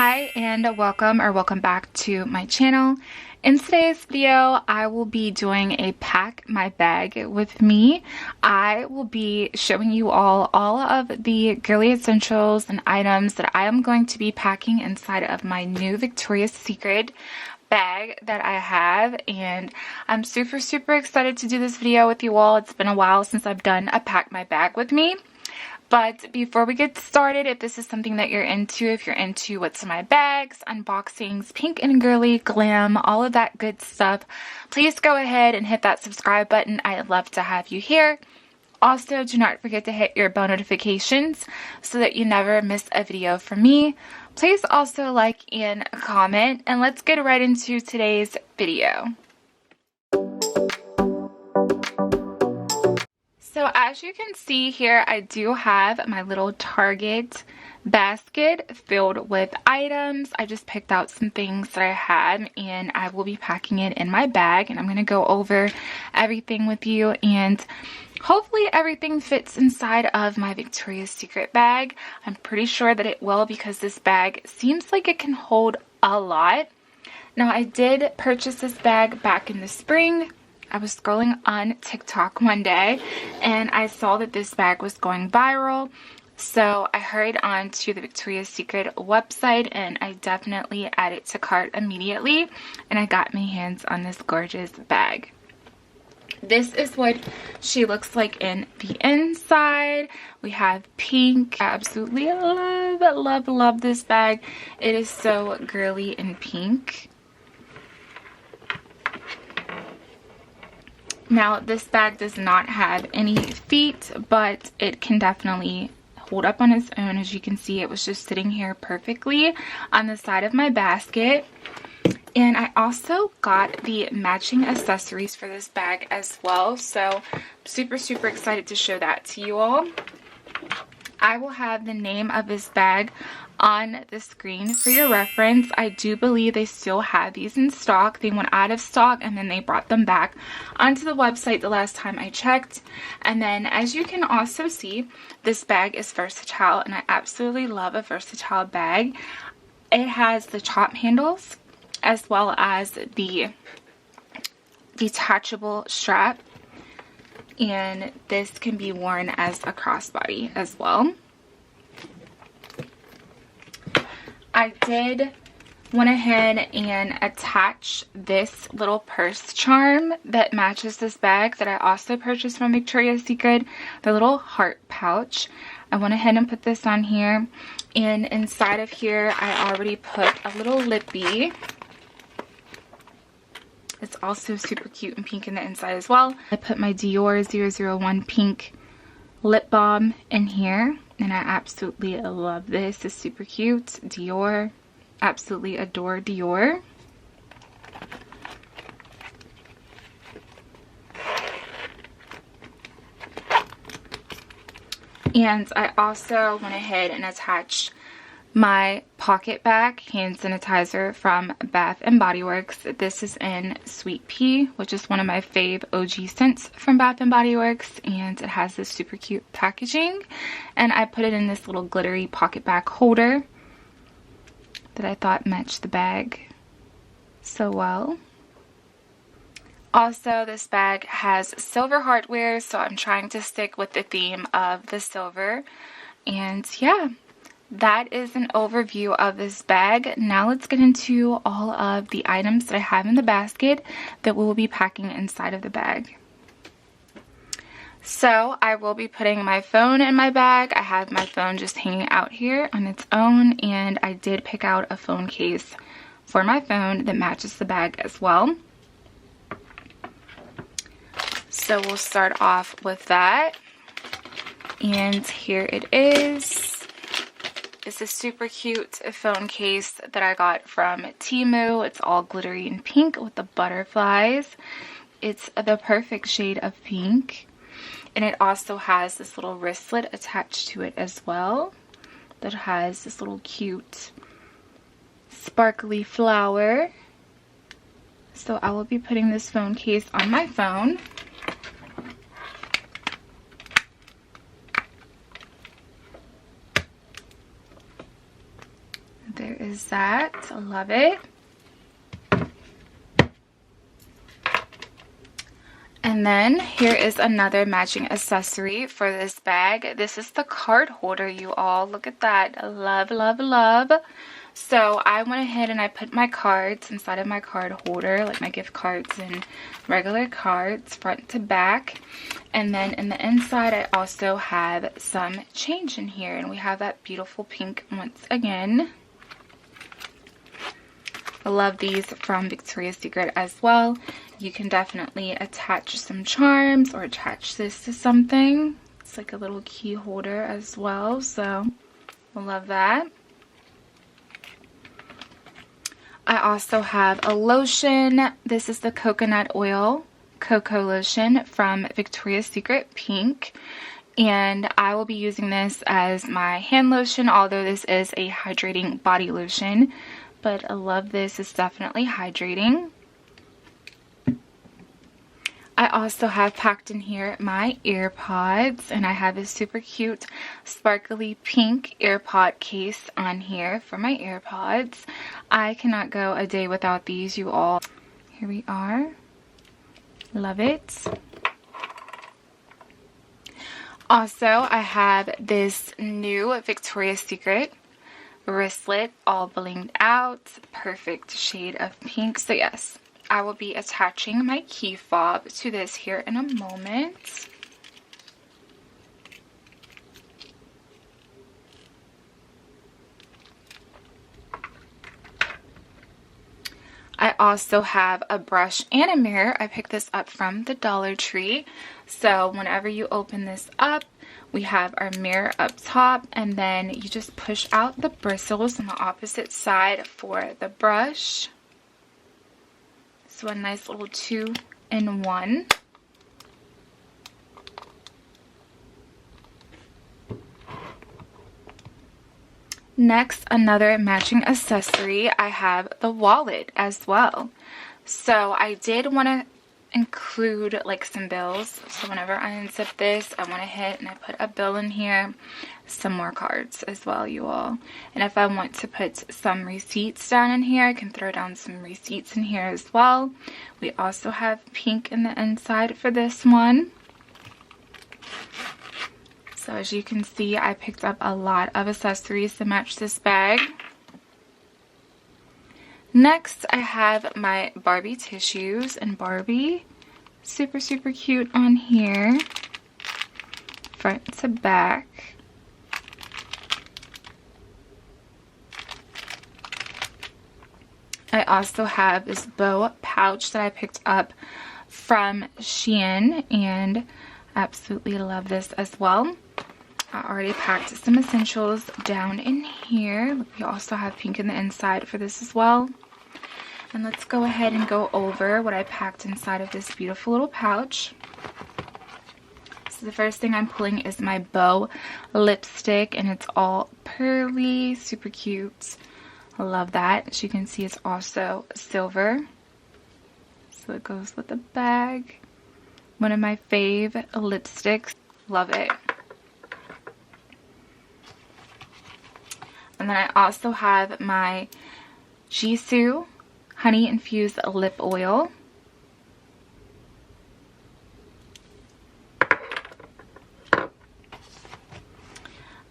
Hi and welcome back to my channel. In today's video, I will be doing a pack my bag with me. I will be showing you all of the girly essentials and items that I am going to be packing inside of my new Victoria's Secret bag that I have, and I'm super excited to do this video with you all. It's been a while since I've done a pack my bag with me. But before we get started, if this is something that you're into, if you're into what's in my bags, unboxings, pink and girly, glam, all of that good stuff, please go ahead and hit that subscribe button. I'd love to have you here. Also, do not forget to hit your bell notifications so that you never miss a video from me. Please also like and comment, and let's get right into today's video. So as you can see here, I do have my little Target basket filled with items. I just picked out some things that I had, and I will be packing it in my bag, and I'm going to go over everything with you, and hopefully everything fits inside of my Victoria's Secret bag. I'm pretty sure that it will, because this bag seems like it can hold a lot. Now, I did purchase this bag back in the spring. I was scrolling on TikTok one day and I saw that this bag was going viral. So I hurried on to the Victoria's Secret website and I definitely added to cart immediately, and I got my hands on this gorgeous bag. This is what she looks like in the inside. We have pink. I absolutely love this bag. It is so girly and pink. Now, this bag does not have any feet, but it can definitely hold up on its own. As you can see, it was just sitting here perfectly on the side of my basket. And I also got the matching accessories for this bag as well. So, super excited to show that to you all. I will have the name of this bag on the screen for your reference. I do believe they still have these in stock. They went out of stock and then they brought them back onto the website the last time I checked. And then, as you can also see, this bag is versatile, and I absolutely love a versatile bag. It has the top handles as well as the detachable strap, and this can be worn as a crossbody as well. I did went ahead and attach this little purse charm that matches this bag that I also purchased from Victoria's Secret, the little heart pouch. I went ahead and put this on here, and inside of here I already put a little lippy. It's also super cute and pink in the inside as well. I put my Dior 001 pink lip balm in here, and I absolutely love this. It's super cute. Dior. Absolutely adore Dior. And I also went ahead and attached my pocket back hand sanitizer from Bath and Body Works. This is in Sweet Pea, which is one of my fave OG scents from Bath and Body Works, and it has this super cute packaging, and I put it in this little glittery pocket back holder that I thought matched the bag so well. Also, this bag has silver hardware, so I'm trying to stick with the theme of the silver. And yeah, that is an overview of this bag. Now let's get into all of the items that I have in the basket that we will be packing inside of the bag. So I will be putting my phone in my bag. I have my phone just hanging out here on its own, and I did pick out a phone case for my phone that matches the bag as well. So we'll start off with that, and here it is. It's a super cute phone case that I got from Temu. It's all glittery and pink with the butterflies. It's the perfect shade of pink. And it also has this little wristlet attached to it as well that has this little cute sparkly flower. So I will be putting this phone case on my phone. there is that. I love it. And then here is another matching accessory for this bag. This is the card holder, you all. Look at that. I love, love, love. So I went ahead and I put my cards inside of my card holder, like my gift cards and regular cards, front to back. And then in the inside, I also have some change in here. And we have that beautiful pink once again. I love these from Victoria's Secret as well. You can definitely attach some charms or attach this to something. It's like a little key holder as well, so I love that. I also have a lotion. This is the coconut oil cocoa lotion from Victoria's Secret Pink. And I will be using this as my hand lotion, although this is a hydrating body lotion. But I love this. It's definitely hydrating. I also have packed in here my AirPods, and I have this super cute sparkly pink AirPod case on here for my AirPods. I cannot go a day without these, you all. Here we are. Love it. Also, I have this new Victoria's Secret wristlet, all blinged out, perfect shade of pink. So yes, I will be attaching my key fob to this here in a moment. I also have a brush and a mirror. I picked this up from the Dollar Tree. So whenever you open this up, we have our mirror up top, and then you just push out the bristles on the opposite side for the brush. So a nice little 2-in-1. Next, another matching accessory. I have the wallet as well. So I did want to include like some bills. So whenever I unzip this, I went ahead and I put a bill in here, some more cards as well, you all. And if I want to put some receipts down in here, I can throw down some receipts in here as well. We also have pink in the inside for this one. So as you can see, I picked up a lot of accessories to match this bag. Next, I have my Barbie tissues, and Barbie, super, super cute on here, front to back. I also have this bow pouch that I picked up from Shein, and absolutely love this as well. I already packed some essentials down in here. We also have pink in the inside for this as well. And let's go ahead and go over what I packed inside of this beautiful little pouch. So the first thing I'm pulling is my bow lipstick, and it's all pearly, super cute. I love that. As you can see, it's also silver. So it goes with the bag. One of my fave lipsticks. Love it. And then I also have my Jisoo honey infused lip oil.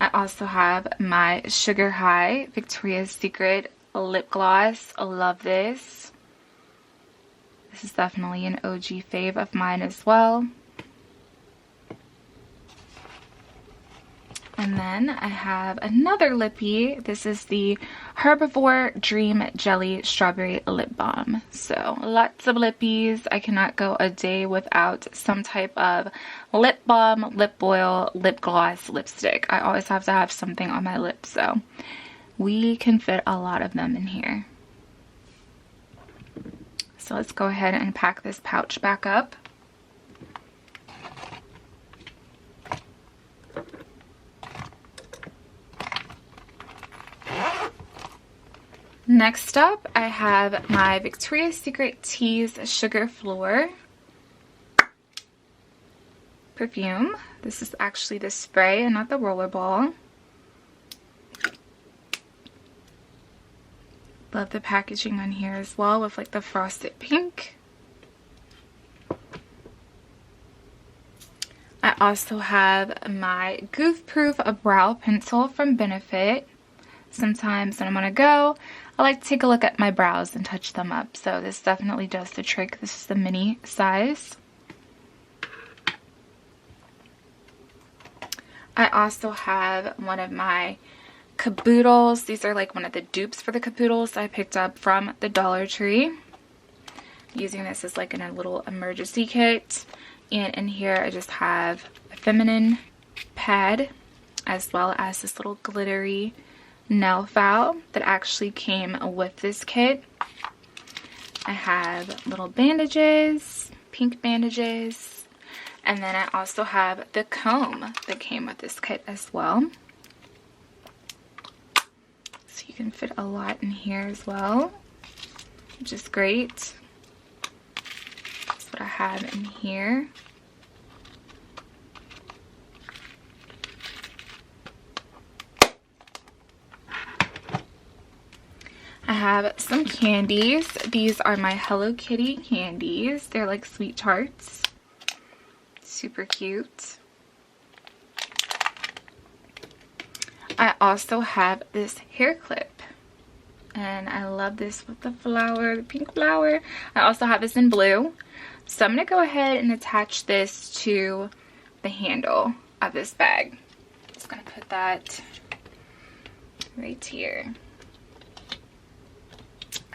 I also have my Sugar High Victoria's Secret lip gloss. I love this. This is definitely an OG fave of mine as well. And then I have another lippy. This is the Herbivore Dream Jelly Strawberry Lip Balm. So lots of lippies. I cannot go a day without some type of lip balm, lip oil, lip gloss, lipstick. I always have to have something on my lips. So we can fit a lot of them in here. So let's go ahead and pack this pouch back up. Next up, I have my Victoria's Secret Tease Sugar Floor perfume. This is actually the spray and not the roller ball. Love the packaging on here as well with like the frosted pink. I also have my Goof Proof brow pencil from Benefit. Sometimes when I'm on a go, I like to take a look at my brows and touch them up. So this definitely does the trick. This is the mini size. I also have one of my caboodles. These are like one of the dupes for the caboodles I picked up from the Dollar Tree. Using this as like in a little emergency kit. And in here I just have a feminine pad as well as this little glittery nail file that actually came with this kit. I have little bandages, pink bandages, and then I also have the comb that came with this kit as well. So you can fit a lot in here as well, which is great. That's what I have in here. I have some candies. These are my Hello Kitty candies. They're like sweet tarts. Super cute. I also have this hair clip. And I love this with the flower, the pink flower. I also have this in blue. So I'm going to go ahead and attach this to the handle of this bag. Just going to put that right here.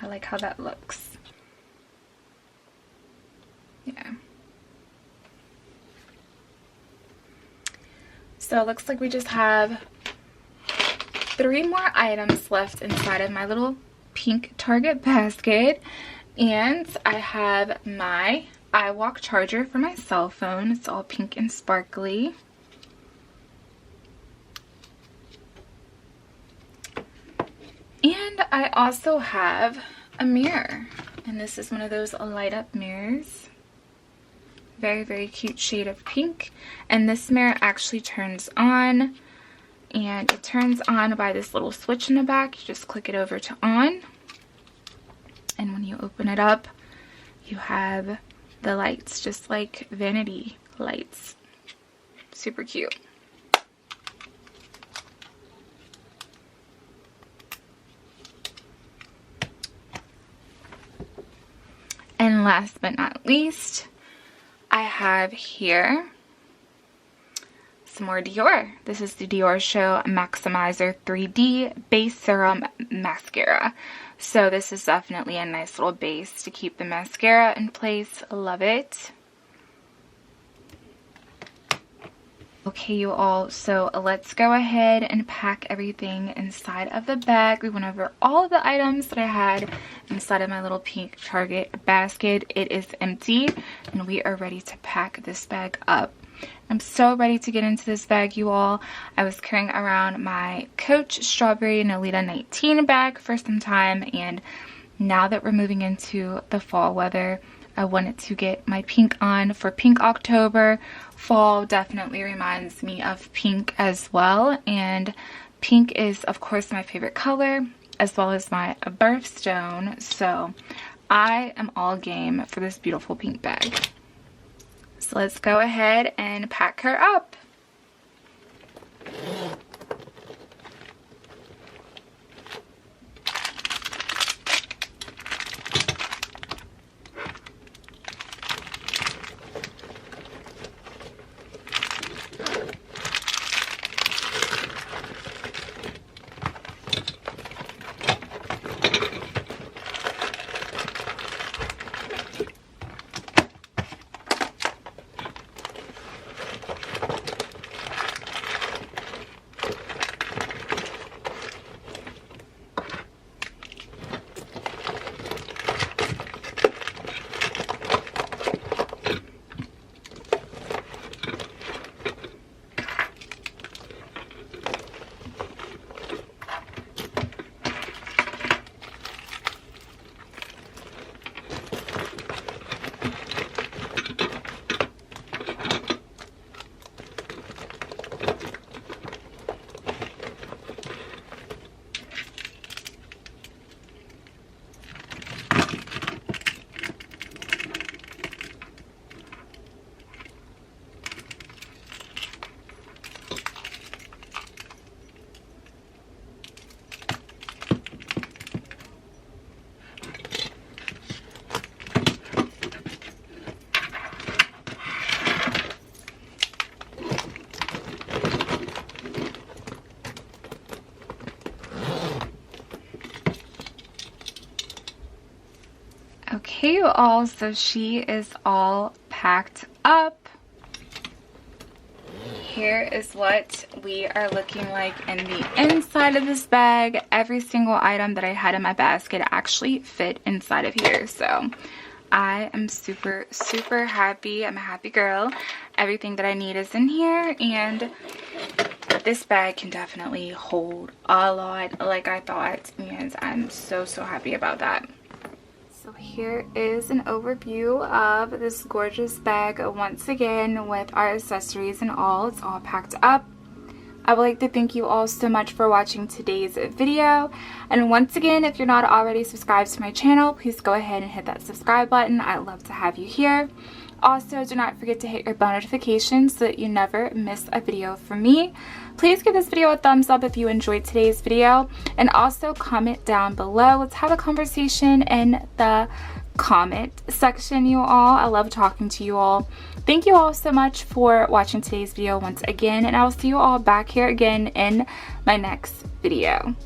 I like how that looks. Yeah. So it looks like we just have 3 more items left inside of my little pink Target basket. And I have my iWalk charger for my cell phone. It's all pink and sparkly. And I also have a mirror, and this is one of those light up mirrors. Very, very cute shade of pink. And this mirror actually turns on, and it turns on by this little switch in the back. You just click it over to on, and when you open it up, you have the lights, just like vanity lights. Super cute. And last but not least, I have here some more Dior. This is the Dior Show Maximizer 3D Base Serum Mascara. So this is definitely a nice little base to keep the mascara in place. Love it. Okay, you all, so let's go ahead and pack everything inside of the bag. We went over all of the items that I had inside of my little pink Target basket. It is empty, and we are ready to pack this bag up. I'm so ready to get into this bag, you all. I was carrying around my Coach Strawberry Nolita 19 bag for some time, and now that we're moving into the fall weather, I wanted to get my pink on for Pink October. Fall definitely reminds me of pink as well, and pink is of course my favorite color as well as my birthstone, so I am all game for this beautiful pink bag. So let's go ahead and pack her up. Okay, you all, so she is all packed up. Here is what we are looking like in the inside of this bag. Every single item that I had in my basket actually fit inside of here, so I am super, super happy. I'm a happy girl. Everything that I need is in here, and this bag can definitely hold a lot like I thought, and I'm so, so happy about that. So here is an overview of this gorgeous bag once again with our accessories and all. It's all packed up. I would like to thank you all so much for watching today's video. And once again, if you're not already subscribed to my channel, please go ahead and hit that subscribe button. I'd love to have you here. Also, do not forget to hit your bell notification so that you never miss a video from me. Please give this video a thumbs up if you enjoyed today's video, and also comment down below. Let's have a conversation in the comment section, you all. I love talking to you all. Thank you all so much for watching today's video once again, and I will see you all back here again in my next video.